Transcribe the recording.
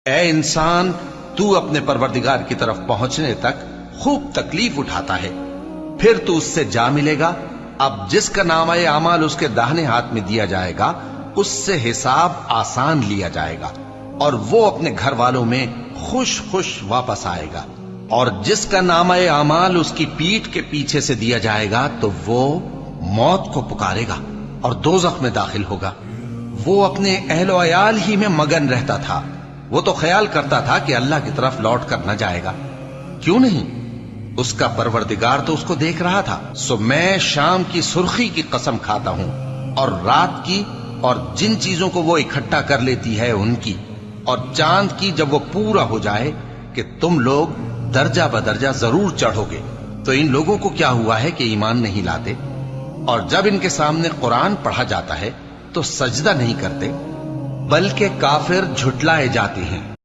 اے انسان، تو اپنے پروردگار کی طرف پہنچنے تک خوب تکلیف اٹھاتا ہے، پھر تو اس سے جا ملے گا۔ اب جس کا نامہ اعمال اس کے داہنے ہاتھ میں دیا جائے گا، اس سے حساب آسان لیا جائے گا اور وہ اپنے گھر والوں میں خوش خوش واپس آئے گا۔ اور جس کا نامہ اعمال اس کی پیٹھ کے پیچھے سے دیا جائے گا تو وہ موت کو پکارے گا اور دوزخ میں داخل ہوگا۔ وہ اپنے اہل و عیال ہی میں مگن رہتا تھا، وہ تو خیال کرتا تھا کہ اللہ کی طرف لوٹ کر نہ جائے گا، کیوں نہیں؟ اس کا پروردگار تو اس کو دیکھ رہا تھا۔ سو میں شام کی سرخی کی قسم کھاتا ہوں اور رات کی، اور جن چیزوں کو وہ اکٹھا کر لیتی ہے ان کی، اور چاند کی جب وہ پورا ہو جائے، کہ تم لوگ درجہ بدرجہ ضرور چڑھو گے۔ تو ان لوگوں کو کیا ہوا ہے کہ ایمان نہیں لاتے؟ اور جب ان کے سامنے قرآن پڑھا جاتا ہے تو سجدہ نہیں کرتے، بلکہ کافر جھٹلائے جاتے ہیں۔